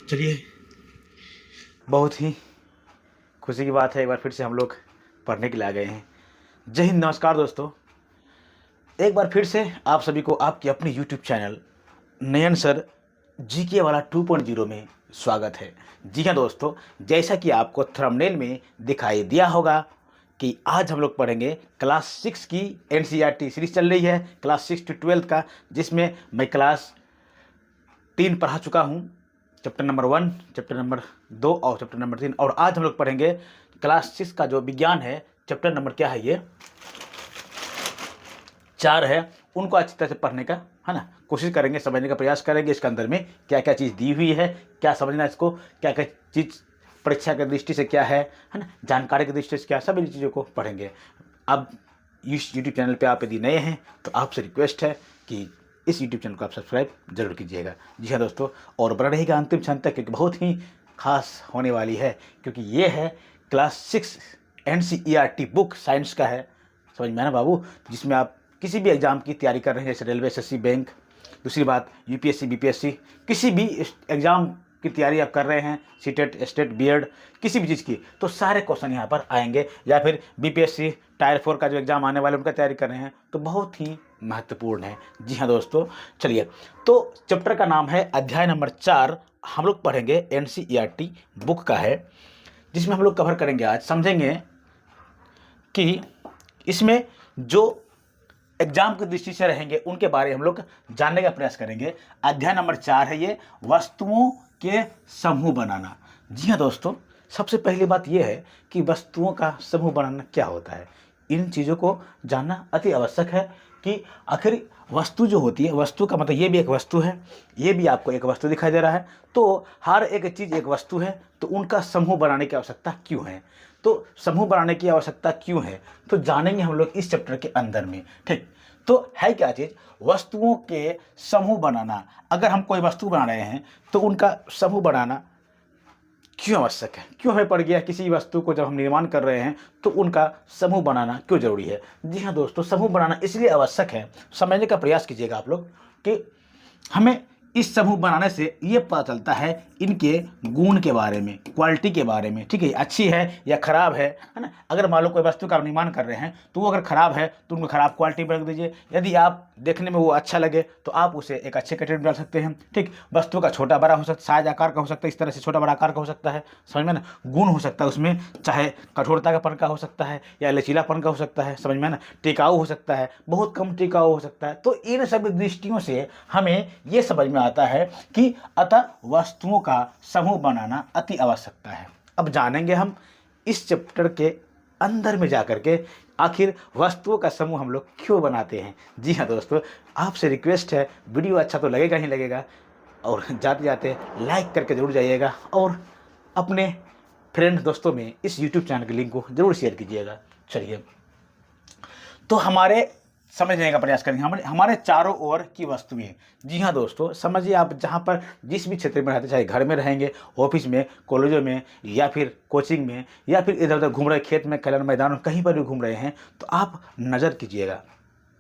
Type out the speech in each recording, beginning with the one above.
चलिए, बहुत ही खुशी की बात है, एक बार फिर से हम लोग पढ़ने के लिए आ गए हैं। जय हिंद, नमस्कार दोस्तों। एक बार फिर से आप सभी को आपकी अपनी यूट्यूब चैनल नयन सर जीके वाला 2.0 में स्वागत है। जी हाँ दोस्तों, जैसा कि आपको थंबनेल में दिखाई दिया होगा कि आज हम लोग पढ़ेंगे क्लास 6 की एनसीईआरटी सीरीज चल रही है, क्लास 6 to 12 का, जिसमें मैं क्लास 3 पढ़ा चुका हूँ। चैप्टर नंबर 1, चैप्टर नंबर 2 और चैप्टर नंबर 3। और आज हम लोग पढ़ेंगे क्लास 6 का जो विज्ञान है, चैप्टर नंबर क्या है, ये 4 है। उनको अच्छी तरह से पढ़ने का है ना कोशिश करेंगे, समझने का प्रयास करेंगे। इसके अंदर में क्या क्या चीज़ दी हुई है, क्या समझना इसको, क्या क्या चीज़ परीक्षा की दृष्टि से क्या है ना, जानकारी की दृष्टि से क्या, सभी चीज़ों को पढ़ेंगे। अब इस यूट्यूब चैनल पे आप यदि नए हैं तो आपसे रिक्वेस्ट है कि इस यूट्यूब चैनल को आप सब्सक्राइब जरूर कीजिएगा। जी हाँ दोस्तों, और बना रहेगा अंतिम क्षण तक, क्योंकि बहुत ही खास होने वाली है, क्योंकि ये है क्लास 6 एनसीईआरटी बुक, साइंस का है, समझ में आया ना बाबू, जिसमें आप किसी भी एग्ज़ाम की तैयारी कर रहे हैं, जैसे रेलवे, एसएससी, बैंक, दूसरी बात यूपीएससी, बीपीएससी, किसी भी एग्ज़ाम की तैयारी आप कर रहे हैं, सीटेट, स्टेट, बीएड, किसी भी चीज़ की, तो सारे क्वेश्चन यहाँ पर आएंगे। या फिर बीपीएससी टायर 4 का जो एग्ज़ाम आने वाले उनका तैयारी कर रहे हैं, तो बहुत ही महत्वपूर्ण है। जी हाँ दोस्तों, चलिए, तो चैप्टर का नाम है अध्याय नंबर 4। हम लोग पढ़ेंगे एनसीईआरटी बुक का है, जिसमें हम लोग कवर करेंगे, आज समझेंगे कि इसमें जो एग्जाम की दृष्टि से रहेंगे उनके बारे में हम लोग जानने का प्रयास करेंगे। अध्याय नंबर 4 है ये, वस्तुओं के समूह बनाना। जी हाँ दोस्तों, सबसे पहली बात यह है कि वस्तुओं का समूह बनाना क्या होता है। इन चीज़ों को जानना अति आवश्यक है कि आखिर वस्तु जो होती है, वस्तु का मतलब ये भी एक वस्तु है, ये भी आपको एक वस्तु दिखाई दे रहा है, तो हर एक चीज़ एक वस्तु है, तो उनका समूह बनाने की आवश्यकता क्यों है, तो समूह बनाने की आवश्यकता क्यों है, तो जानेंगे हम लोग इस चैप्टर के अंदर में। ठीक, तो है क्या चीज़, वस्तुओं के समूह बनाना। अगर हम कोई वस्तु बना रहे हैं तो उनका समूह बनाना क्यों आवश्यक है, क्यों हमें पड़ गया, किसी वस्तु को जब हम निर्माण कर रहे हैं तो उनका समूह बनाना क्यों जरूरी है। जी हाँ दोस्तों, समूह बनाना इसलिए आवश्यक है, समझने का प्रयास कीजिएगा आप लोग, कि हमें इस समूह बनाने से ये पता चलता है इनके गुण के बारे में, क्वालिटी के बारे में। ठीक है, अच्छी है या खराब है ना। अगर मान लो कोई वस्तु का निर्माण कर रहे हैं तो वो अगर खराब है तो उनको खराब क्वालिटी में रख दीजिए। यदि आप देखने में वो अच्छा लगे तो आप उसे एक अच्छे कैटेगरी में डाल सकते हैं। ठीक, वस्तु का छोटा बड़ा हो सकता है, साइज आकार का हो सकता है, इस तरह से छोटा बड़ा आकार का हो सकता है, समझ में ना। गुण हो सकता है उसमें, चाहे कठोरता का पन का हो सकता है या लचीलापन का हो सकता है, समझ में ना। टिकाऊ हो सकता है, बहुत कम टिकाऊ हो सकता है। तो इन सभी दृष्टियों से हमें ये समझ में आता है कि अतः वस्तुओं का समूह बनाना अति आवश्यकता है। अब जानेंगे हम इस चैप्टर के अंदर में जाकर के आखिर वस्तुओं का समूह हम लोग क्यों बनाते हैं। जी हाँ दोस्तों, आपसे रिक्वेस्ट है, वीडियो अच्छा तो लगेगा ही लगेगा, और जाते जाते लाइक करके जरूर जाइएगा, और अपने फ्रेंड दोस्तों में इस यूट्यूब चैनल के लिंक को जरूर शेयर कीजिएगा। चलिए, तो हमारे समझने का प्रयास करेंगे हमारे चारों ओर की वस्तुएं। जी हाँ दोस्तों, समझिए, आप जहाँ पर जिस भी क्षेत्र में रहते, चाहे घर में रहेंगे, ऑफिस में, कॉलेजों में, या फिर कोचिंग में, या फिर इधर उधर घूम रहे, खेत में, खलिहान, मैदान में, कहीं पर भी घूम रहे हैं, तो आप नज़र कीजिएगा।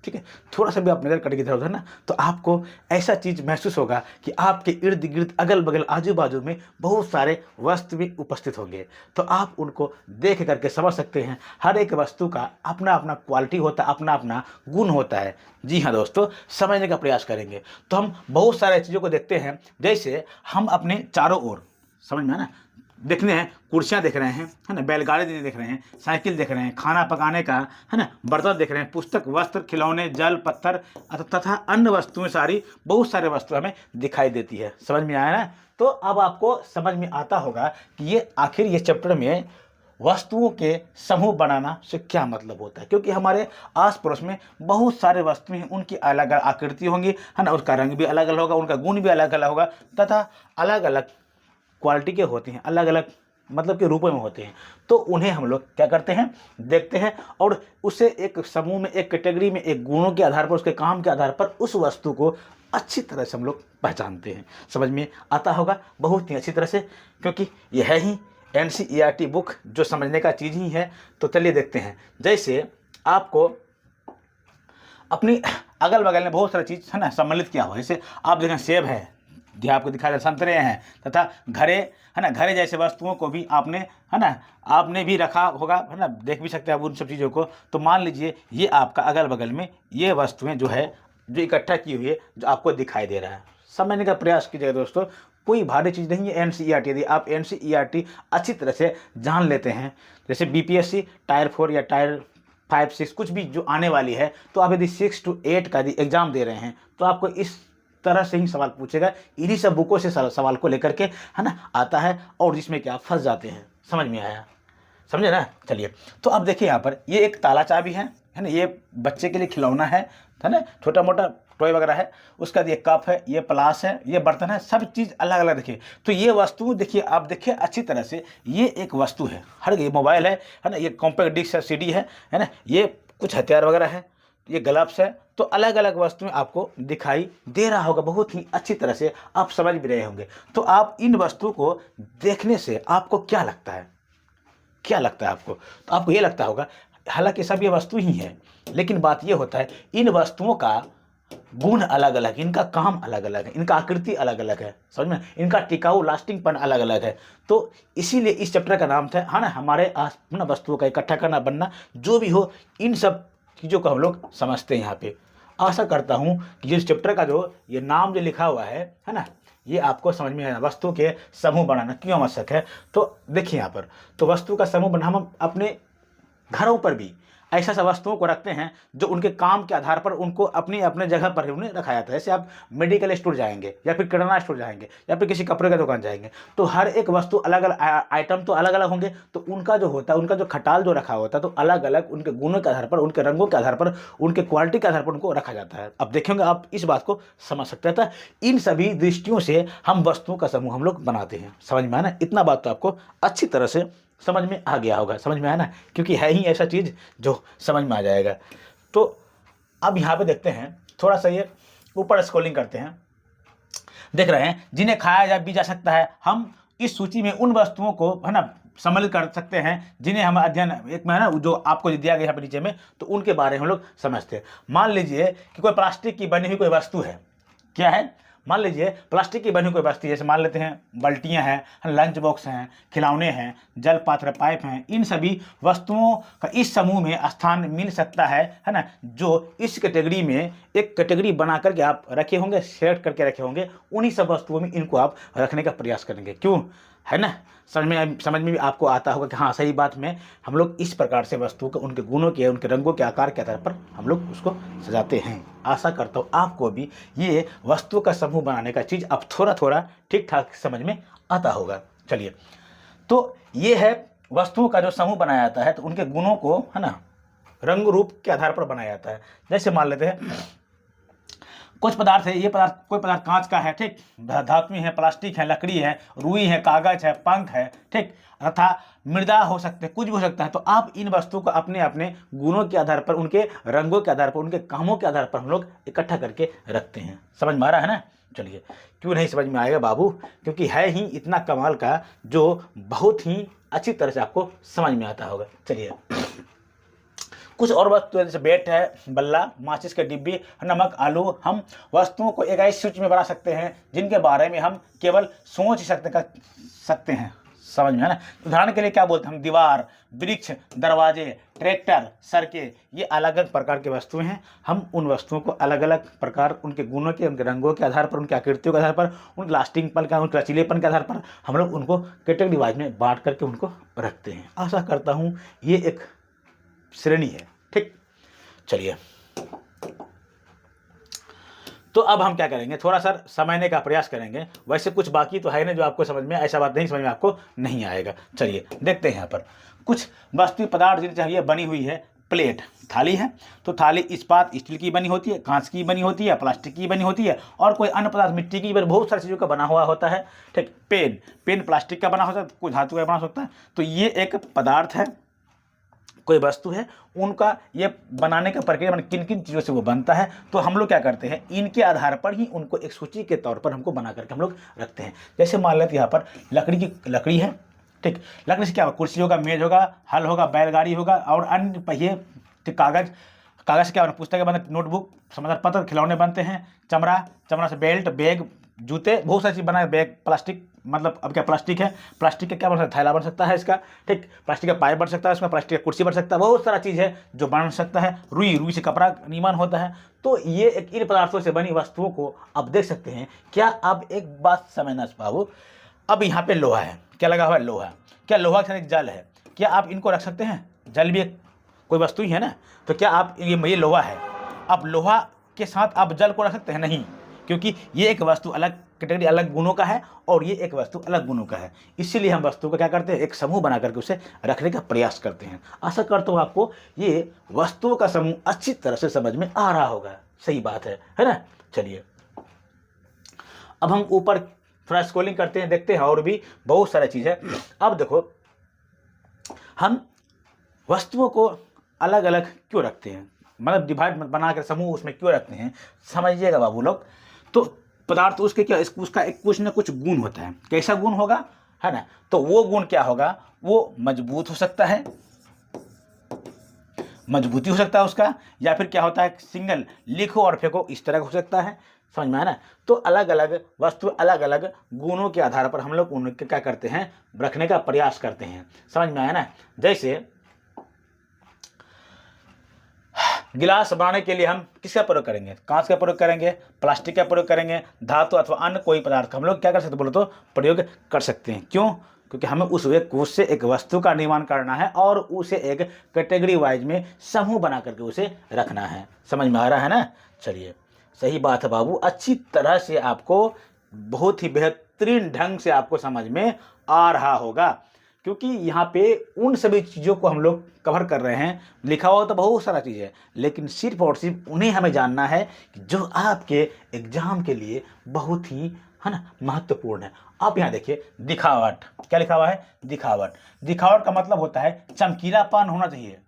ठीक है, थोड़ा सा भी आप नज़र करेंगे इधर उधर ना, तो आपको ऐसा चीज़ महसूस होगा कि आपके इर्द गिर्द, अगल बगल, आजू बाजू में बहुत सारे वस्तु भी उपस्थित होंगे। तो आप उनको देख करके समझ सकते हैं, हर एक वस्तु का अपना अपना क्वालिटी होता है, अपना अपना गुण होता है। जी हाँ दोस्तों, समझने का प्रयास करेंगे तो हम बहुत सारे चीज़ों को देखते हैं। जैसे हम अपने चारों ओर, समझ में है ना, देखने हैं, कुर्सियाँ देख रहे हैं, है ना, बैलगाड़ी देख रहे हैं, साइकिल देख रहे हैं, खाना पकाने का, है ना, बर्तन देख रहे हैं, पुस्तक, वस्त्र, खिलौने, जल, पत्थर तथा अन्य वस्तुएं, सारी बहुत सारे वस्तु हमें दिखाई देती है। समझ में आया ना। तो अब आपको समझ में आता होगा कि ये आखिर ये चैप्टर में वस्तुओं के समूह बनाना से क्या मतलब होता है, क्योंकि हमारे आस पड़ोस में बहुत सारे वस्तुएं हैं, उनकी अलग अलग आकृति होंगी, है ना, उसका रंग भी अलग अलग होगा, उनका गुण भी अलग अलग होगा, तथा अलग अलग क्वालिटी के होते हैं, अलग अलग मतलब के रूपों में होते हैं। तो उन्हें हम लोग क्या करते हैं, देखते हैं, और उसे एक समूह में, एक कैटेगरी में, एक गुणों के आधार पर, उसके काम के आधार पर उस वस्तु को अच्छी तरह से हम लोग पहचानते हैं। समझ में आता होगा बहुत ही अच्छी तरह से, क्योंकि यह है ही एनसीईआरटी बुक जो समझने का चीज़ ही है। तो चलिए देखते हैं। जैसे आपको अपनी अगल बगल में बहुत सारी चीज़ है ना सम्मिलित किया हुआ है। जैसे आप देखें, सेब है, जो आपको दिखाया संतरे हैं, तथा घड़े है ना, घड़े जैसे वस्तुओं को भी आपने है ना, आपने भी रखा होगा है ना, देख भी सकते हैं आप उन सब चीज़ों को। तो मान लीजिए ये आपका अगल बगल में ये वस्तुएं जो है, जो इकट्ठा की हुई है, जो आपको दिखाई दे रहा है। समझने का प्रयास कीजिएगा दोस्तों, कोई भारी चीज़ नहीं है एनसीईआरटी। यदि आप एनसीईआरटी अच्छी तरह से जान लेते हैं, जैसे बीपीएससी टायर 4 या टायर 5, 6 कुछ भी जो आने वाली है, तो आप यदि 6 to 8 का यदि एग्ज़ाम दे रहे हैं तो आपको इस तरह से ही सवाल पूछेगा, इन्हीं सब बुकों से सवाल को लेकर के है ना आता है, और जिसमें कि आप फंस जाते हैं। समझ में आया? समझे ना? चलिए, तो अब देखिए यहाँ पर ये एक ताला चाबी है ना, ये बच्चे के लिए खिलौना है ना, छोटा मोटा टॉय वगैरह है। उसका ये कप है, ये प्लास है, ये बर्तन है, सब चीज़ अलग अलग देखिए। तो ये वस्तु देखिए, आप देखिए अच्छी तरह से, ये एक वस्तु है, हर ये मोबाइल है ना, ये कॉम्पैक्ट डिस्क है, सीडी है ना, ये कुछ हथियार वगैरह है, ये ग्लव्स है। तो अलग अलग वस्तुएं आपको दिखाई दे रहा होगा, बहुत ही अच्छी तरह से आप समझ भी रहे होंगे। तो आप इन वस्तुओं को देखने से आपको क्या लगता है, क्या लगता है आपको? तो आपको ये लगता होगा, हालांकि सब ये वस्तु ही है, लेकिन बात ये होता है इन वस्तुओं का गुण अलग अलग, इनका काम अलग अलग है, इनका आकृति अलग अलग है, समझ में, इनका टिकाऊ लास्टिंगपन अलग अलग है। तो इसीलिए इस चैप्टर का नाम था है ना, हमारे आस ना वस्तुओं का इकट्ठा करना, बनना, जो भी हो, इन सब चीज़ों को हम लोग समझते हैं यहाँ पे। आशा करता हूँ कि इस चैप्टर का जो ये नाम जो लिखा हुआ है ना, ये आपको समझ में आया। वस्तु के समूह बनाना क्यों आवश्यक है? तो देखिए यहाँ पर, तो वस्तु का समूह बनाना, हम अपने घरों पर भी ऐसा सा वस्तुओं को रखते हैं जो उनके काम के आधार पर उनको अपनी अपने जगह पर ही उन्हें रखा जाता है। जैसे आप मेडिकल स्टोर जाएंगे, या फिर किराना स्टोर जाएंगे, या फिर किसी कपड़े का दुकान जाएंगे, तो हर एक वस्तु अलग अलग आइटम तो अलग अलग होंगे, तो उनका जो होता है, उनका जो खटाल जो रखा होता है, तो अलग अलग उनके गुणों के आधार पर, उनके रंगों के आधार पर, उनके क्वालिटी के आधार पर उनको रखा जाता है। अब देखेंगे आप इस बात को समझ सकते हैं। इन सभी दृष्टियों से हम वस्तुओं का समूह हम लोग बनाते हैं। समझ में आया ना? इतना बात तो आपको अच्छी तरह से समझ में आ गया होगा, समझ में आया ना? क्योंकि है ही ऐसा चीज़ जो समझ में आ जाएगा। तो अब यहाँ पे देखते हैं, थोड़ा सा ये ऊपर स्क्रॉलिंग करते हैं, देख रहे हैं जिन्हें खाया भी जा सकता है। हम इस सूची में उन वस्तुओं को है ना सम्मिलित कर सकते हैं जिन्हें हम अध्ययन एक में है ना, जो आपको दिया गया है नीचे में, तो उनके बारे में हम लोग समझते हैं। मान लीजिए कि कोई प्लास्टिक की बनी हुई कोई वस्तु है, क्या है? मान लीजिए प्लास्टिक की बनी हुई कोई वस्तु, जैसे मान लेते हैं बाल्टियाँ हैं, लंच बॉक्स हैं, खिलौने हैं, जल पात्र, पाइप हैं। इन सभी वस्तुओं का इस समूह में स्थान मिल सकता है ना, जो इस कैटेगरी में एक कैटेगरी बना करके आप रखे होंगे, सेलेक्ट करके रखे होंगे। उन्हीं सब वस्तुओं में इनको आप रखने का प्रयास करेंगे। क्यों? है ना, समझ में भी आपको आता होगा कि हाँ सही बात में हम लोग इस प्रकार से वस्तुओं को उनके गुणों के, उनके रंगों के आकार के आधार पर हम लोग उसको सजाते हैं। आशा करता हूँ आपको भी ये वस्तुओं का समूह बनाने का चीज़ अब थोड़ा थोड़ा ठीक ठाक समझ में आता होगा। चलिए, तो ये है वस्तुओं का जो समूह बनाया जाता है, तो उनके गुणों को है ना रंग रूप के आधार पर बनाया जाता है। जैसे मान लेते हैं कुछ पदार्थ है, ये पदार्थ, कोई पदार्थ कांच का है, ठीक, धातु है, प्लास्टिक है, लकड़ी है, रुई है, कागज है, पंख है, ठीक, तथा मृदा हो सकते हैं, कुछ भी हो सकता है। तो आप इन वस्तुओं को अपने अपने गुणों के आधार पर, उनके रंगों के आधार पर, उनके कामों के आधार पर हम लोग इकट्ठा करके रखते हैं। समझ में आ रहा है ना? चलिए, क्यों नहीं समझ में आएगा बाबू? क्योंकि है ही इतना कमाल का जो बहुत ही अच्छी तरह से आपको समझ में आता होगा। चलिए, कुछ और वस्तु जैसे बेट है, बल्ला, माचिस के डिब्बी, नमक, आलू, हम वस्तुओं को एक ऐसी सूची में बना सकते हैं जिनके बारे में हम केवल सोच ही सकते हैं। समझ में है ना? उदाहरण के लिए क्या बोलते हैं हम? दीवार, वृक्ष, दरवाजे, ट्रैक्टर, सड़कें, ये अलग अलग प्रकार की वस्तुएं हैं। हम उन वस्तुओं को अलग अलग प्रकार, उनके गुणों के, उनके रंगों के आधार पर, उनकी आकृतियों के आधार पर, उनके लास्टिंगपन का, उनके लचीलेपन के आधार पर हम लोग उनको कैटेगरी वाइज में बांट करके उनको रखते हैं। आशा करता हूँ ये एक श्रेणी है, ठीक। चलिए, तो अब हम क्या करेंगे, थोड़ा सा समझने का प्रयास करेंगे। वैसे कुछ बाकी तो है ना जो आपको समझ में, ऐसा बात नहीं समझ में आपको नहीं आएगा। चलिए देखते हैं यहाँ पर कुछ वस्तु पदार्थ जिनसे चाहिए बनी हुई है। प्लेट, थाली है, तो थाली इस्पात स्टील की बनी होती है, कांच की बनी होती है, प्लास्टिक की बनी होती है, और कोई अन्य पदार्थ मिट्टी की, बहुत सारी चीज़ों का बना हुआ होता है, ठीक। पेन प्लास्टिक का बना होता है, कोई धातु का बना सकता है। तो ये एक पदार्थ है, कोई वस्तु है, उनका ये बनाने का प्रक्रिया किन किन चीज़ों से वो बनता है, तो हम लोग क्या करते हैं, इनके आधार पर ही उनको एक सूची के तौर पर हमको बना करके हम लोग रखते हैं। जैसे मान लेते यहाँ पर लकड़ी है, ठीक, लकड़ी से क्या होगा, कुर्सी होगा, मेज होगा, हल होगा, बैलगाड़ी होगा, और अन्य पहिए, ठीक, कागज से क्या बना, पुस्तकें बनते, नोटबुक, समाचार पत्र, खिलौने बनते हैं, चमड़ा से बेल्ट, बैग, जूते, बहुत सारी चीज़ बनाए, बैग, प्लास्टिक, मतलब अब क्या प्लास्टिक है, प्लास्टिक का क्या बन सकता है, थैला बन सकता है इसका, ठीक, प्लास्टिक का पाइप बन सकता है, इसमें प्लास्टिक का कुर्सी बन सकता है, बहुत सारा चीज़ है जो बन सकता है। रुई से कपड़ा निर्माण होता है। तो ये एक इन पदार्थों से बनी वस्तुओं को आप देख सकते हैं। क्या आप एक बात समझना बाबू, अब यहाँ पे लोहा है, क्या लगा हुआ है, लोहा। क्या लोहा के साथ एक जल है, क्या आप इनको रख सकते हैं? जल भी एक कोई वस्तु ही है ना, तो क्या आप ये लोहा है, अब लोहा के साथ आप जल को रख सकते हैं? नहीं, क्योंकि ये एक वस्तु अलग कैटेगरी, अलग गुणों का है, और ये एक वस्तु अलग गुणों का है। इसीलिए हम वस्तु का क्या करते हैं, एक समूह बना करके उसे रखने का प्रयास करते हैं। आशा करता हूँ आपको ये वस्तुओं का समूह अच्छी तरह से समझ में आ रहा होगा। सही बात है ना। चलिए अब हम ऊपर थोड़ा स्क्रॉलिंग करते हैं, देखते हैं और भी बहुत सारी चीज़ है। अब देखो हम वस्तुओं को अलग अलग क्यों रखते हैं, मतलब डिवाइड बना कर समूह उसमें क्यों रखते हैं, समझिएगा बाबू लोग। तो पदार्थ उसके क्या, उसका एक कुछ न कुछ गुण होता है। कैसा गुण होगा, है ना, तो वो गुण क्या होगा, वो मजबूत हो सकता है, मजबूती हो सकता है उसका, या फिर क्या होता है सिंगल लिखो और फेंको इस तरह हो सकता है। समझ में आया ना। तो अलग अलग वस्तु अलग अलग गुणों के आधार पर हम लोग उनके क्या करते हैं, रखने का प्रयास करते हैं। समझ में आया ना। जैसे गिलास बनाने के लिए हम किसका प्रयोग करेंगे, कांच का प्रयोग करेंगे, प्लास्टिक का प्रयोग करेंगे, धातु अथवा अन्य कोई पदार्थ का हम लोग क्या कर सकते बोलो तो प्रयोग कर सकते हैं। क्यों? क्योंकि हमें उससे एक वस्तु का निर्माण करना है और उसे एक कैटेगरी वाइज में समूह बना करके उसे रखना है। समझ में आ रहा है ना। चलिए सही बात है बाबू, अच्छी तरह से आपको बहुत ही बेहतरीन ढंग से आपको समझ में आ रहा होगा, क्योंकि यहाँ पे उन सभी चीज़ों को हम लोग कवर कर रहे हैं। लिखा हुआ तो बहुत सारा चीज़ है, लेकिन सिर्फ और सिर्फ उन्हें हमें जानना है जो आपके एग्जाम के लिए बहुत ही, है ना, महत्वपूर्ण है। आप यहाँ देखिए दिखावट, क्या लिखा हुआ है, दिखावट। दिखावट का मतलब होता है चमकीलापन होना चाहिए।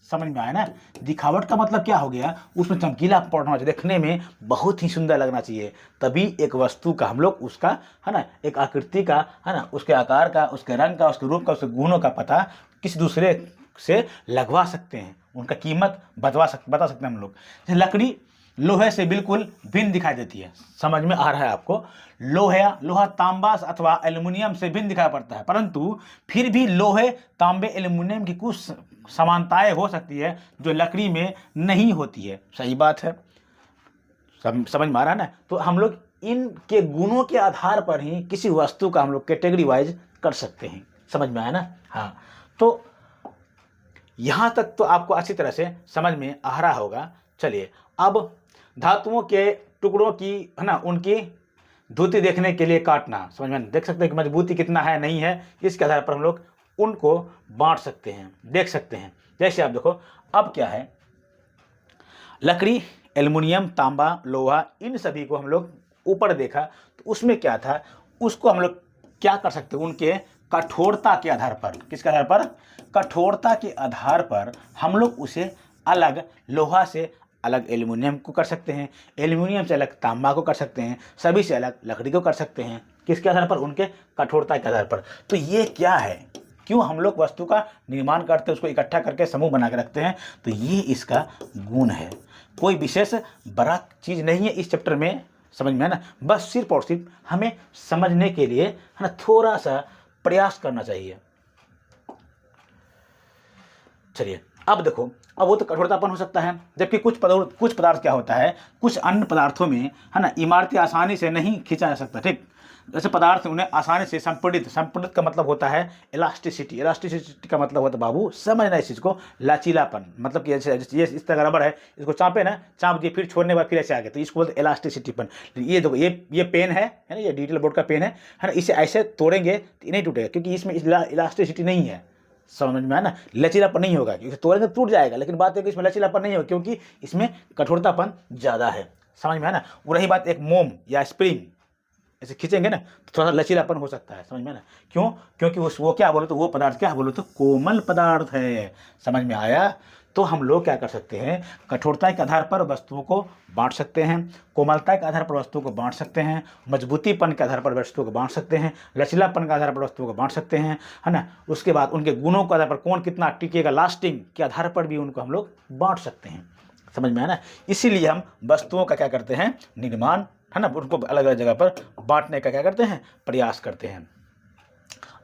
समझ में आया ना। दिखावट का मतलब क्या हो गया, उसमें चमकीलापन होना चाहिए, देखने में बहुत ही सुंदर लगना चाहिए। तभी एक वस्तु का हम लोग उसका, है ना, एक आकृति का, है ना, उसके आकार का, उसके रंग का, उसके रूप का, उसके गुणों का पता किसी दूसरे से लगवा सकते हैं, उनका कीमत बता सकते हैं हम लोग। लकड़ी लोहे से बिल्कुल भिन्न दिखाई देती है। समझ में आ रहा है आपको। लोहा तांबा अथवा एल्युमिनियम से भिन्न दिखाई पड़ता है, परंतु फिर भी लोहे, तांबे, एल्युमिनियम की कुछ समानताएं हो सकती है जो लकड़ी में नहीं होती है। सही बात है, समझ में आ रहा है ना। तो हम लोग इनके गुणों के आधार पर ही किसी वस्तु का हम लोग कैटेगरी वाइज कर सकते हैं। समझ में आया ना। हाँ, तो यहाँ तक तो आपको अच्छी तरह से समझ में आ रहा होगा। चलिए अब धातुओं के टुकड़ों की, है ना, उनकी धुति देखने के लिए काटना। समझ में देख सकते हैं कि मजबूती कितना है, नहीं है, इसके आधार पर हम लोग उनको बांट सकते हैं, देख सकते हैं। जैसे आप देखो अब क्या है, लकड़ी, एल्युमिनियम, तांबा, लोहा, इन सभी को हम लोग ऊपर देखा तो उसमें क्या था, उसको हम लोग क्या कर सकते हैं, उनके कठोरता के आधार पर। किसके आधार पर? कठोरता के आधार पर हम लोग उसे अलग लोहा से अलग एल्युमिनियम को कर सकते हैं, एल्युमिनियम से अलग तांबा को कर सकते हैं, सभी से अलग लकड़ी को कर सकते हैं। किसके आधार पर? उनके कठोरता के आधार पर। तो ये क्या है, क्यों हम लोग वस्तु का निर्माण करते हैं, उसको इकट्ठा करके समूह बना के रखते हैं, तो ये इसका गुण है। कोई विशेष बड़ा चीज़ नहीं है इस चैप्टर में। समझ में है ना। बस सिर्फ और सिर्फ हमें समझने के लिए, है ना, थोड़ा सा प्रयास करना चाहिए। चलिए अब देखो, अब वो तो कठोरतापन हो सकता है, जबकि कुछ पदार्थ क्या होता है, कुछ अन्य पदार्थों में, है ना, इमारतें आसानी से नहीं खींचा जा सकता। ठीक, जैसे पदार्थ उन्हें आसानी से संपीड़ित का मतलब होता है इलास्टिसिटी। इलास्टिसिटी का मतलब होता है बाबू, समझना इस चीज़ को, लचीलापन। मतलब कि ये इस तरह रबड़ है, इसको चापे ना, चाप दिए, फिर छोड़ने के बाद फिर ऐसे आ गया, तो इसको बोलते इलास्टिसिटीपन। ये देखो, ये पेन है ना, ये डिजिटल बोर्ड का पेन है ना, इसे ऐसे तोड़ेंगे तो नहीं टूटेगा, क्योंकि इसमें इलास्टिसिटी नहीं है। समझ में आया ना। लचीलापन नहीं होगा, क्योंकि तोड़ेंगे टूट जाएगा, लेकिन बात है कि इसमें लचीलापन नहीं होगा क्योंकि इसमें कठोरतापन ज़्यादा है। समझ में आया ना। वो रही बात एक मोम या स्प्रिंग, ऐसे खींचेंगे ना तो थोड़ा सा लचीलापन हो सकता है। समझ में ना। क्यों? क्योंकि वो क्या बोलो तो वो पदार्थ क्या बोलो तो कोमल पदार्थ है। समझ में आया। तो हम लोग क्या कर सकते हैं, कठोरता के आधार पर वस्तुओं को बांट सकते हैं, कोमलता के आधार पर वस्तुओं को बांट सकते हैं, मजबूतीपन के आधार पर वस्तुओं को बांट सकते हैं, लचीलापन के आधार पर वस्तुओं को बांट सकते हैं, है ना। उसके बाद उनके गुणों के आधार पर कौन कितना टिकेगा, लास्टिंग के आधार पर भी उनको हम लोग बांट सकते हैं। समझ में आया ना। इसीलिए हम वस्तुओं का क्या करते हैं, निर्माण, है ना, उनको अलग अलग जगह पर बांटने का क्या करते हैं, प्रयास करते हैं।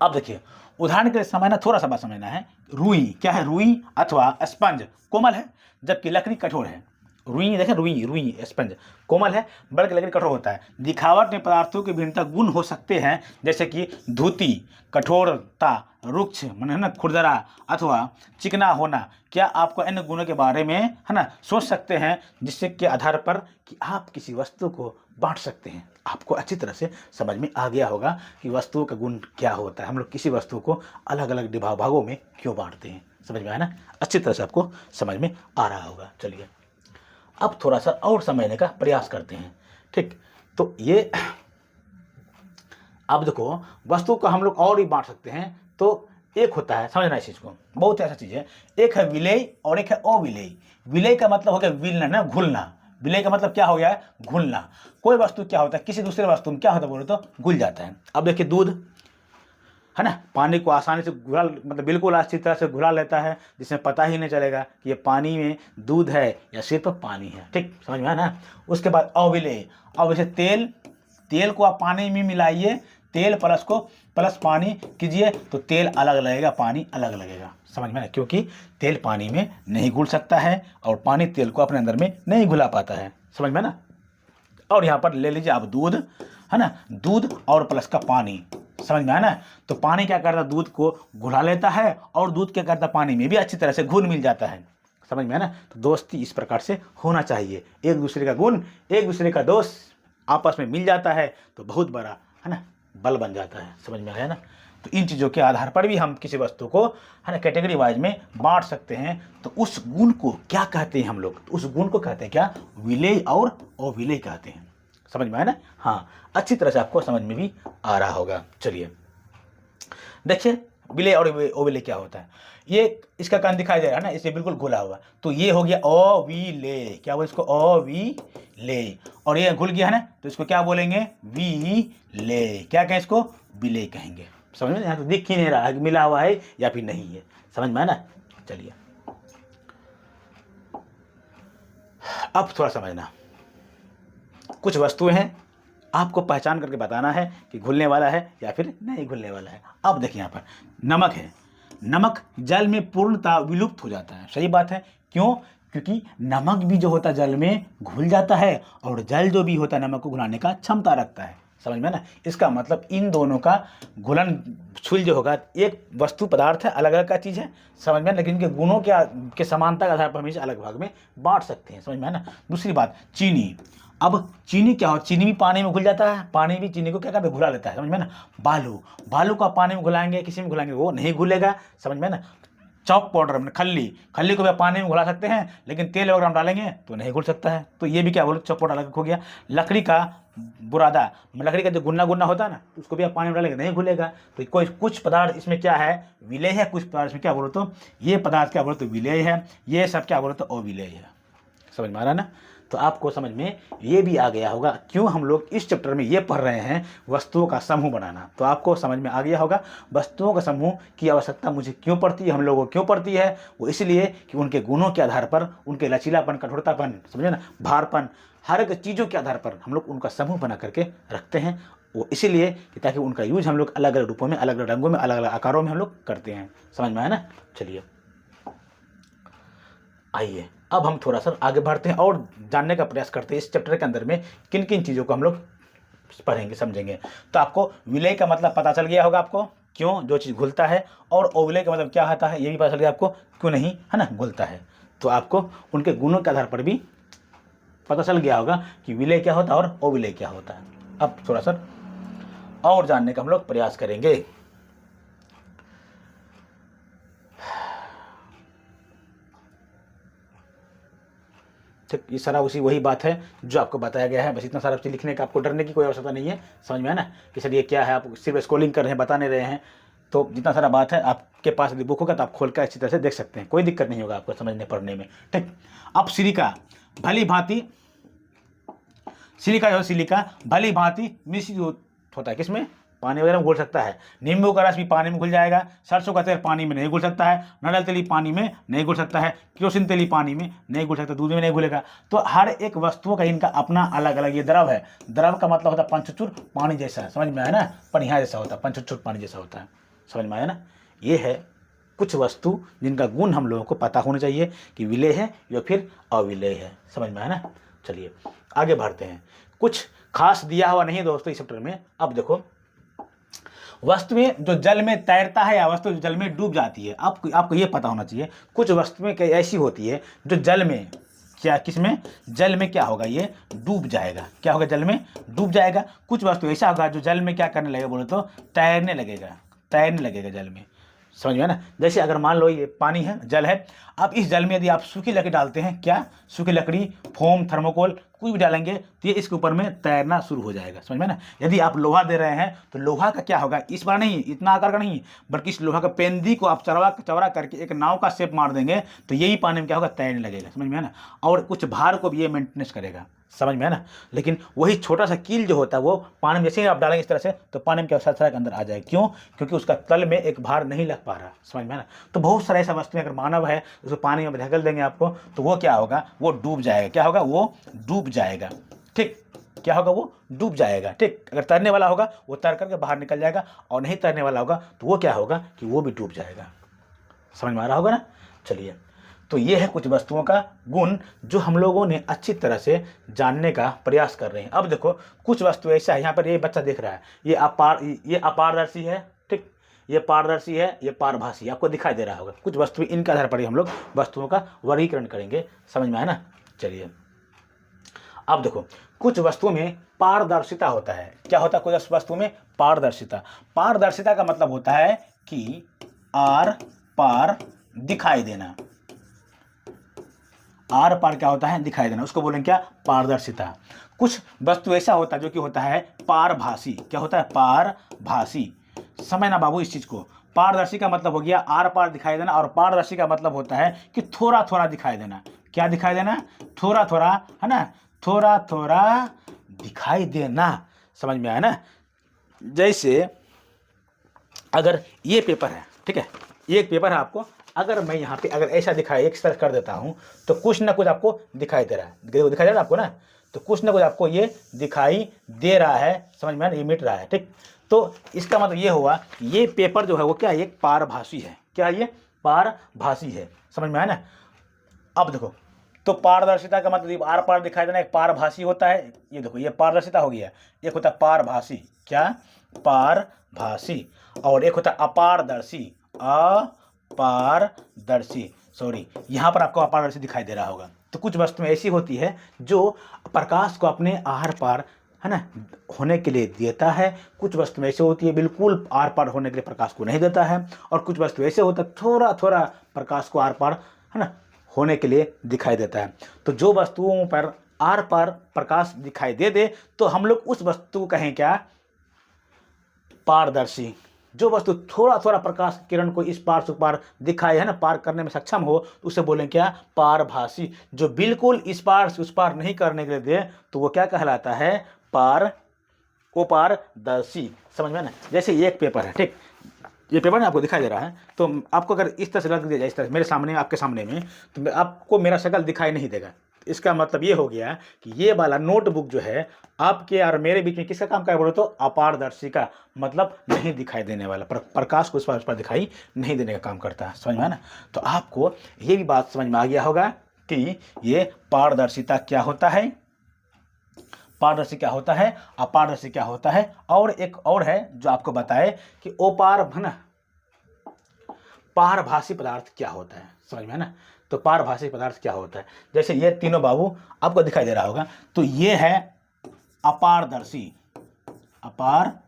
अब देखिए उदाहरण के लिए समझना, थोड़ा सा बात समझना है। रुई क्या है, रुई अथवा स्पंज कोमल है जबकि लकड़ी कठोर है। रुई देखें, रुई रुई स्पंज कोमल है बल्कि लकड़ी कठोर होता है। दिखावट में पदार्थों के भिन्नता गुण हो सकते हैं, जैसे कि धुती, कठोरता, रुक्ष है ना, खुरदरा अथवा चिकना होना। क्या आपको इन गुणों के बारे में है ना सोच सकते हैं, जिससे के आधार पर कि आप किसी वस्तु को बांट सकते हैं। आपको अच्छी तरह से समझ में आ गया होगा कि वस्तुओं का गुण क्या होता है, हम लोग किसी वस्तु को अलग अलग भागों में क्यों बांटते हैं। समझ में आया ना, अच्छी तरह से आपको समझ में आ रहा होगा। चलिए अब थोड़ा सा और समझने का प्रयास करते हैं। ठीक, तो ये अब देखो वस्तु को हम लोग और भी बांट सकते हैं। तो एक होता है, समझना इस चीज को, बहुत ऐसा चीज है, एक है विलेय और एक है अविलेय। विलेय का मतलब हो गया विलना ना, घुलना। विलेय का मतलब क्या हो गया है, घुलना। कोई वस्तु क्या होता है, किसी दूसरे वस्तु में क्या होता है बोले तो घुल जाता है। अब देखिए दूध है ना, पानी को आसानी से घुला, मतलब बिल्कुल अच्छी तरह से घुला लेता है, जिसमें पता ही नहीं चलेगा कि ये पानी में दूध है या सिर्फ पानी है। ठीक, समझ में आया ना। उसके बाद अविलेय, अब जैसे तेल, तेल को आप पानी में मिलाइए, तेल प्लस पानी कीजिए तो तेल अलग लगेगा, पानी अलग लगेगा। समझ में आया, क्योंकि तेल पानी में नहीं घुल सकता है और पानी तेल को अपने अंदर में नहीं घुला पाता है। समझ में ना। और यहाँ पर ले लीजिए आप दूध है ना, दूध और प्लस का पानी। समझ में आया ना। तो पानी क्या करता है, दूध को घुला लेता है और दूध क्या करता है, पानी में भी अच्छी तरह से घुल मिल जाता है। समझ में आया ना। तो दोस्ती इस प्रकार से होना चाहिए, एक दूसरे का गुण, एक दूसरे का दोष आपस में मिल जाता है तो बहुत बड़ा है ना बल बन जाता है। समझ में आया ना। तो इन चीज़ों के आधार पर भी हम किसी वस्तु को है ना कैटेगरी वाइज में बांट सकते हैं। तो उस गुण को क्या कहते हैं हम लोग, तो उस गुण को कहते हैं क्या, विलेय और अविलेय कहते हैं। समझ में आया ना। हाँ, अच्छी तरह से आपको समझ में भी आ रहा होगा। चलिए देखिए विलेय और अविलेय क्या होता है। ये इसका कान दिखाई दे रहा है ना, इसे बिल्कुल घुला हुआ, तो ये हो गया अविलेय। क्या बोले इसको, अविलेय। और ये घुल गया है ना, तो इसको क्या बोलेंगे, विलेय। क्या कहें इसको, विलेय कहेंगे। समझ में, यहाँ तो दिख ही नहीं रहा है मिला हुआ है या फिर नहीं है। समझ में आया ना। चलिए अब थोड़ा समझना, कुछ वस्तुएं हैं आपको पहचान करके बताना है कि घुलने वाला है या फिर नहीं घुलने वाला है। अब देखिए यहाँ पर नमक है, नमक जल में पूर्णतः विलुप्त हो जाता है। सही बात है, क्यों, क्योंकि नमक भी जो होता है जल में घुल जाता है और जल जो भी होता है नमक को घुलाने का क्षमता रखता है। समझ में ना। इसका मतलब इन दोनों का घुलनशील जो होगा, एक वस्तु पदार्थ है, अलग अलग का चीज़ है। समझ में, लेकिन इनके गुणों के समानता के आधार पर हम इसे अलग भाग में बांट सकते हैं। समझ में ना। दूसरी बात चीनी, अब चीनी क्या हो, चीनी भी पानी में घुल जाता है, पानी भी चीनी को क्या करता है, घुला लेता है। समझ में ना। बालू, बालू को आप पानी में घुलाएंगे, किसी में घुलाएंगे वो नहीं घुलेगा। समझ में ना। चॉक पाउडर में खल्ली, खल्ली को भी आप पानी में घुला सकते हैं, लेकिन तेल वगैरह हम डालेंगे तो नहीं घुल सकता है। तो ये भी क्या बोलो, चॉक पाउडर अलग हो गया। लकड़ी का बुरादा, लकड़ी का जो गुन्ना गुन्ना होता है ना, तो उसको भी आप पानी में डालेंगे नहीं घुलेगा। तो कोई कुछ पदार्थ इसमें क्या है, विलेय है, कुछ पदार्थ इसमें क्या बोलो तो ये पदार्थ क्या बोलो तो विलेय है, ये सब क्या बोलो तो अविलेय है। समझ में आ रहा ना। तो आपको समझ में ये भी आ गया होगा क्यों हम लोग इस चैप्टर में ये पढ़ रहे हैं वस्तुओं का समूह बनाना। तो आपको समझ में आ गया होगा वस्तुओं का समूह की आवश्यकता मुझे क्यों पड़ती है, हम लोगों को क्यों पड़ती है। वो इसलिए कि उनके गुणों के आधार पर, उनके लचीलापन, कठोरतापन, समझे ना, भारपन, हर एक चीज़ों के आधार पर हम लोग उनका समूह बना करके रखते हैं। वो इसीलिए कि ताकि उनका यूज हम लोग अलग अलग रूपों में, अलग अलग रंगों में, अलग अलग आकारों में हम लोग करते हैं। समझ में आया ना। चलिए आइए अब हम थोड़ा सा आगे बढ़ते हैं और जानने का प्रयास करते हैं इस चैप्टर के अंदर में किन किन चीज़ों को हम लोग पढ़ेंगे, समझेंगे। तो आपको विलेय का मतलब पता चल गया होगा आपको, क्यों, जो चीज़ घुलता है, और अविलेय का मतलब क्या होता है ये भी पता चल गया आपको, क्यों नहीं है ना घुलता है। तो आपको उनके गुणों के आधार पर भी पता चल गया होगा कि विलेय क्या होता है और अविलेय क्या होता है। अब थोड़ा सा और जानने का हम लोग प्रयास करेंगे। ये सारा उसी वही बात है जो आपको बताया गया है। बस इतना सारा चीज़ लिखने का आपको डरने की कोई आवश्यकता नहीं है। समझ में है ना कि सर ये क्या है, आप सिर्फ स्क्रॉलिंग कर रहे हैं, बता नहीं रहे हैं। तो जितना सारा बात है आपके पास यदि बुक होगा तो आप खोल कर अच्छी तरह से देख सकते हैं, कोई दिक्कत नहीं होगा आपको समझने पढ़ने में। ठीक, अब सिलिका भली भांति, सिलिका जो सिलिका भली भांति मिश्रित होता है किसमें, पानी वगैरह में घुल सकता है। नींबू का रस भी पानी में घुल जाएगा, सरसों का तेल पानी में नहीं घुल सकता है, नारियल तेल पानी में नहीं घुल सकता है, केरोसिन तेल पानी में नहीं घुल सकता, दूध में नहीं घुलेगा। तो हर एक वस्तुओं का इनका अपना अलग अलग, ये द्रव है, द्रव का मतलब होता है पंचचूर पानी जैसा, समझ में आया ना, पनिया जैसा होता है, पंचचूर पानी जैसा होता है, समझ में आया ना। ये है कुछ वस्तु जिनका गुण हम लोगों को पता होना चाहिए कि विलेय है या फिर अविलेय है, समझ में आया ना। चलिए आगे बढ़ते हैं। कुछ खास दिया हुआ नहीं है दोस्तों इस चैप्टर में। अब देखो, वस्तु में जो जल में तैरता है या वस्तु जो जल में डूब जाती है, आपको ये पता होना चाहिए। कुछ वस्तुएं ऐसी होती है जो जल में क्या, किसमें, जल में क्या होगा, ये डूब जाएगा। क्या होगा, जल में डूब जाएगा। कुछ वस्तु ऐसा होगा जो जल में क्या करने लगेगा, बोले तो तैरने लगेगा जल में, समझ में ना। जैसे अगर मान लो ये पानी है, जल है, अब इस जल में यदि आप सूखी लकड़ी डालते हैं, क्या, सूखी लकड़ी, फोम, थर्मोकोल कुछ भी डालेंगे तो ये इसके ऊपर में तैरना शुरू हो जाएगा, समझ में ना। यदि आप लोहा दे रहे हैं तो लोहा का क्या होगा, इस बार नहीं, इतना आकार का नहीं, बल्कि इस लोहा का पेंदी को आप चौड़ा करके एक नाव का शेप मार देंगे तो यही पानी में क्या होगा, तैरने लगेगा, समझ में है ना। और कुछ भार को भी ये मेंटेनेंस करेगा, समझ में है ना। लेकिन वही छोटा सा कील जो होता है वो पानी में जैसे ही आप डालेंगे इस तरह से तो पानी में क्या सरसरा के अंदर आ जाएगा। क्यों, क्योंकि उसका तल में एक भार नहीं लग पा रहा, समझ में है ना। तो बहुत सारा ऐसा वस्तु अगर मानव है उसको पानी में ढकेल देंगे आपको तो वो क्या होगा, वो डूब जाएगा। क्या होगा, वो डूब जाएगा, ठीक। क्या होगा, वो डूब जाएगा, ठीक। अगर तैरने वाला होगा वो तैर करके बाहर निकल जाएगा, और नहीं तैरने वाला होगा तो वो क्या होगा कि वो भी डूब जाएगा, समझ में आ रहा होगा ना। चलिए, तो ये है कुछ वस्तुओं का गुण जो हम लोगों ने अच्छी तरह से जानने का प्रयास कर रहे हैं। अब देखो, कुछ वस्तु ऐसा है, यहाँ पर ये बच्चा देख रहा है, ये अपारदर्शी है, ठीक, ये पारदर्शी है, ये पारभासी, आपको दिखाई दे रहा होगा। कुछ वस्तु इनके आधार पर ही हम लोग वस्तुओं का वर्गीकरण करेंगे, समझ में आया ना। चलिए अब देखो, कुछ वस्तुओं में पारदर्शिता होता है। क्या होता है कुछ वस्तुओं में, पारदर्शिता। पारदर्शिता का मतलब होता है कि आर पार दिखाई देना। आर पार क्या होता है, दिखाई देना, उसको बोलेंगे क्या, पारदर्शिता। कुछ वस्तु ऐसा होता है जो कि होता है पारभासी। क्या होता है, पारभासी। समझना बाबू इस चीज को। पारदर्शी का मतलब हो गया आर पार दिखाई देना, और पारदर्शी का मतलब होता है कि थोड़ा थोड़ा दिखाई देना। क्या दिखाई देना, थोड़ा थोड़ा, है ना, थोड़ा थोड़ा दिखाई देना, समझ में आया ना। जैसे अगर ये पेपर है, ठीक है, ये एक पेपर है आपको, अगर मैं यहाँ पे अगर ऐसा दिखाई एक तरह कर देता हूँ तो कुछ ना कुछ आपको दिखाई दे रहा है, दिखाई दे रहा है आपको ना, तो कुछ ना कुछ आपको ये दिखाई दे रहा है, समझ में, ये मिट रहा है, ठीक। तो इसका मतलब ये हुआ ये पेपर जो है वो क्या है, एक पारभासी है। क्या है, ये पारभासी है, समझ में आया ना। अब देखो, तो पारदर्शिता का मतलब आर पार दिखाई देना एक पारभासी होता है। ये देखो, ये पारदर्शिता हो गया। एक होता है पारभासी, क्या, पारभासी, और एक होता है अपारदर्शी, अपारदर्शी, सॉरी, यहाँ पर आपको अपारदर्शी दिखाई दे रहा होगा। तो कुछ वस्तुएं ऐसी होती है जो प्रकाश को अपने आर पार, है ना, होने के लिए देता है। कुछ वस्तु ऐसे होती है बिल्कुल आर पार होने के लिए प्रकाश को नहीं देता है, और कुछ वस्तु ऐसे होता है थोड़ा थोड़ा प्रकाश को आर पार, है ना, होने के लिए दिखाई देता है। तो जो वस्तुओं पर आर पार प्रकाश दिखाई दे दे तो हम लोग उस वस्तु को कहें क्या, पारदर्शी। जो वस्तु थोड़ा थोड़ा प्रकाश किरण को इस पार से उस पार दिखाए, है ना, पार करने में सक्षम हो तो उसे बोलें क्या, पारभासी। जो बिल्कुल इस पार से उस पार नहीं करने के लिए दे तो वो क्या कहलाता है, अपारदर्शी, समझ में ना। जैसे ये एक पेपर है, ठीक, ये पेपर ना आपको दिखाई दे रहा है, तो आपको अगर इस तरह से रख दिया जाए, इस तरह मेरे सामने, आपके सामने में, तो आपको मेरा शक्ल दिखाई नहीं देगा। इसका मतलब ये हो गया कि ये वाला नोटबुक जो है आपके और मेरे बीच में किसका काम कर, बोलो तो अपारदर्शी का, मतलब नहीं दिखाई देने वाला, प्रकाश को उस पर दिखाई नहीं देने का काम करता है, समझ में है ना। तो आपको ये भी बात समझ में आ गया होगा कि ये पारदर्शिता क्या होता है, पारदर्शी क्या होता है, अपारदर्शी क्या होता है। और एक और है जो आपको बताए कि पारभासी पदार्थ क्या होता है, समझ में है ना। तो पारभासी पदार्थ क्या होता है, जैसे ये तीनों बाबू आपको दिखाई दे रहा होगा, तो ये है अपारदर्शी, अपारदर्शी,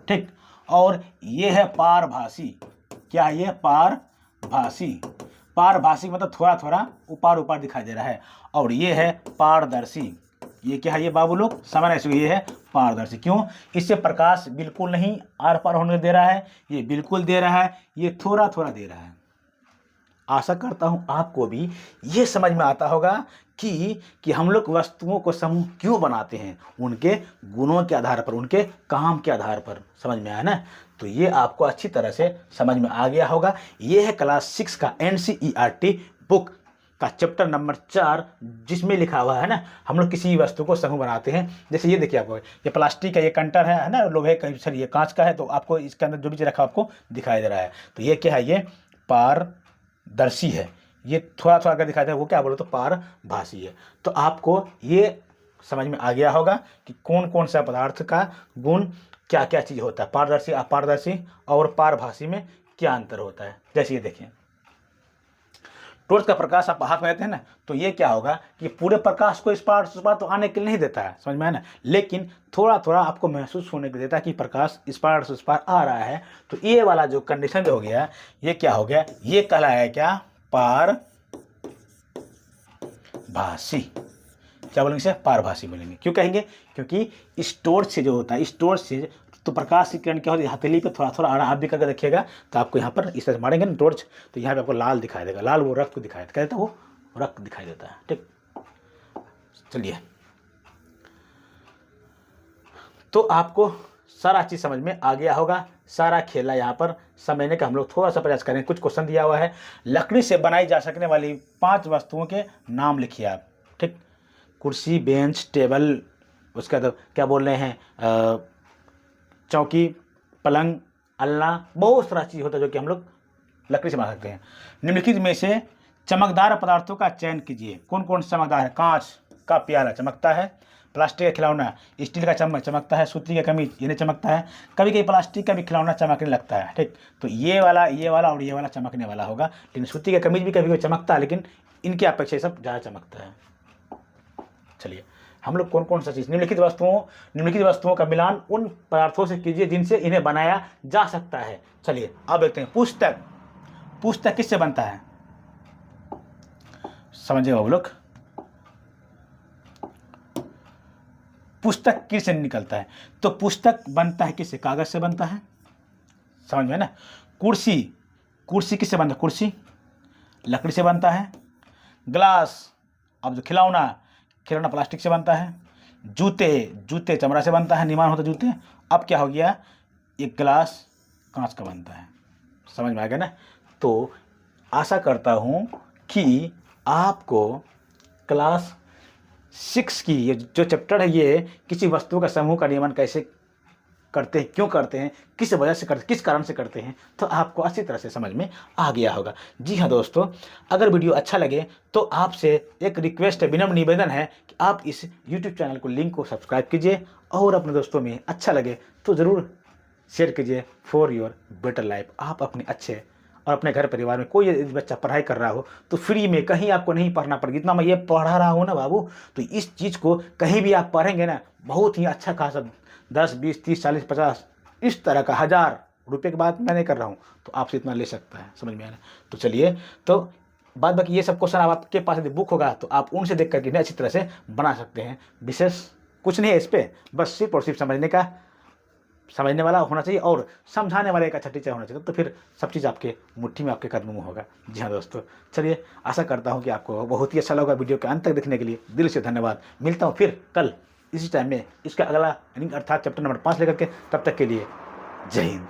ठीक, और ये है पारभासी। क्या है ये, पारभासी। पारभासी मतलब थोड़ा थोड़ा ऊपर ऊपर दिखाई दे रहा है, और ये है पारदर्शी। ये क्या है, ये बाबू लोग समझ रहे, ये है पारदर्शी। क्यों, इससे प्रकाश बिल्कुल नहीं आर पार होने दे रहा है, ये बिल्कुल दे रहा है, ये थोड़ा थोड़ा दे रहा है, आशा करता हूँ आपको भी ये समझ में आता होगा कि हम लोग वस्तुओं को समूह क्यों बनाते हैं, उनके गुणों के आधार पर, उनके काम के आधार पर। समझ में आया ना? तो ये आपको अच्छी तरह से समझ में आ गया होगा। ये है क्लास 6 का NCERT बुक का चैप्टर नंबर 4, जिसमें लिखा हुआ है ना, हम लोग किसी वस्तु को समूह बनाते हैं। जैसे ये देखिए, आपको ये प्लास्टिक का ये कंटर है ना, लोहे का, सॉरी ये कांच का है, तो आपको इसके अंदर जो भी चीज़ रखा आपको दिखाई दे रहा है। तो ये क्या है? ये पारदर्शी है। ये थोड़ा थोड़ा अगर दिखाई दे वो क्या बोलो तो पारभासी है। तो आपको ये समझ में आ गया होगा कि कौन कौन सा पदार्थ का गुण क्या क्या चीज़ होता है, पारदर्शी, अपारदर्शी और पारभासी में क्या अंतर होता है। जैसे ये देखिए, टॉर्च का प्रकाश आप हाथ में लेते हैं ना, तो ये क्या होगा कि पूरे प्रकाश को इस पार से उस पार तो आने के लिए नहीं देता है, समझ में आया ना, लेकिन थोड़ा थोड़ा आपको महसूस होने को देता है कि प्रकाश इस पार से उस पार आ रहा है। तो ये वाला जो कंडीशन जो हो गया, ये क्या हो गया? ये कहलाया क्या? पारभासी। क्या बोलेंगे इसे? पारभासी बोलेंगे। क्यों कहेंगे? क्योंकि इस टॉर्च से जो होता है, इस टॉर्च से तो प्रकाश की किरण क्या होती है, हथेली पे थोड़ा थोड़ा आप भी करके देखिएगा, तो आपको यहाँ पर इस तरह से मारेंगे ना टॉर्च, तो यहाँ पे आपको लाल दिखाई देगा। लाल वो रक्त को दिखाई देता, क्या देता है? वो रक्त दिखाई देता है। ठीक, चलिए, तो आपको सारा चीज़ समझ में आ गया होगा। सारा खेला यहाँ पर समझने का हम लोग थोड़ा सा प्रयास करें। कुछ क्वेश्चन दिया हुआ है, लकड़ी से बनाई जा सकने वाली 5 वस्तुओं के नाम लिखिए आप। ठीक, कुर्सी, बेंच, टेबल, उसका तो क्या बोल रहे हैं, चौकी, पलंग, अलना, बहुत सारा चीज़ होता है जो कि हम लोग लकड़ी से बना सकते हैं। निम्नलिखित में से चमकदार पदार्थों का चयन कीजिए। कौन कौन सा चमकदार है? कांच का प्याला चमकता है, प्लास्टिक का खिलौना, स्टील का चम्मच चमकता है, सूती का कमीज ये नहीं चमकता है, कभी कभी प्लास्टिक का भी खिलौना चमकने लगता है। ठीक, तो ये वाला और ये वाला चमकने वाला होगा, लेकिन सूती का कमीज भी कभी कभी चमकता है, लेकिन इनके अपेक्षा ये सब ज़्यादा चमकता है। चलिए, हम लोग कौन कौन सा चीज़, निम्नलिखित वस्तुओं का मिलान उन पदार्थों से कीजिए जिनसे इन्हें बनाया जा सकता है। चलिए अब देखते हैं, पुस्तक किससे बनता है? समझिएगा वो लोग, पुस्तक किससे निकलता है? तो पुस्तक बनता है किससे? कागज से बनता है, समझ में ना। कुर्सी किससे बनता है? कुर्सी लकड़ी से बनता है। ग्लास, अब जो खिलौना प्लास्टिक से बनता है। जूते चमड़ा से बनता है, निर्माण होता है जूते। अब क्या हो गया? एक गिलास कांच का बनता है। समझ में आ गया ना? तो आशा करता हूँ कि आपको क्लास 6 की ये जो चैप्टर है, ये किसी वस्तु का समूह का निर्माण कैसे करते हैं, क्यों करते हैं, किस वजह से करते हैं, किस कारण से करते हैं, तो आपको अच्छी तरह से समझ में आ गया होगा। जी हाँ दोस्तों, अगर वीडियो अच्छा लगे तो आपसे एक रिक्वेस्ट है, विनम्र निवेदन है कि आप इस यूट्यूब चैनल को, लिंक को सब्सक्राइब कीजिए और अपने दोस्तों में अच्छा लगे तो ज़रूर शेयर कीजिए। For your better life. आप अपने अच्छे और अपने घर परिवार में कोई बच्चा पढ़ाई कर रहा हो तो फ्री में, कहीं आपको नहीं पढ़ना पड़ेगा। जितना मैं ये पढ़ा रहा हूँ ना बाबू, तो इस चीज़ को कहीं भी आप पढ़ेंगे ना, बहुत ही अच्छा खासा 10, 20, 30, 40, 50 इस तरह का 1000 रुपये की बात मैं नहीं कर रहा हूँ, तो आपसे इतना ले सकता है। समझ में आया? तो चलिए, तो बाद बाकी ये सब क्वेश्चन आपके पास यदि बुक होगा तो आप उनसे देख करके अच्छी तरह से बना सकते हैं। विशेष कुछ नहीं है इस पर, बस सिर्फ और सिर्फ समझने वाला होना चाहिए और समझाने वाला एक अच्छा टीचर होना चाहिए, तो फिर सब चीज़ आपके मुट्ठी में, आपके कदमों में होगा। जी हाँ दोस्तों, चलिए, आशा करता हूँ कि आपको बहुत ही अच्छा लगा। वीडियो के अंत तक देखने के लिए दिल से धन्यवाद। मिलता हूँ फिर कल इसी टाइम में इसका अगला अर्थात चैप्टर नंबर 5 लेकर के। तब तक के लिए जय हिंद।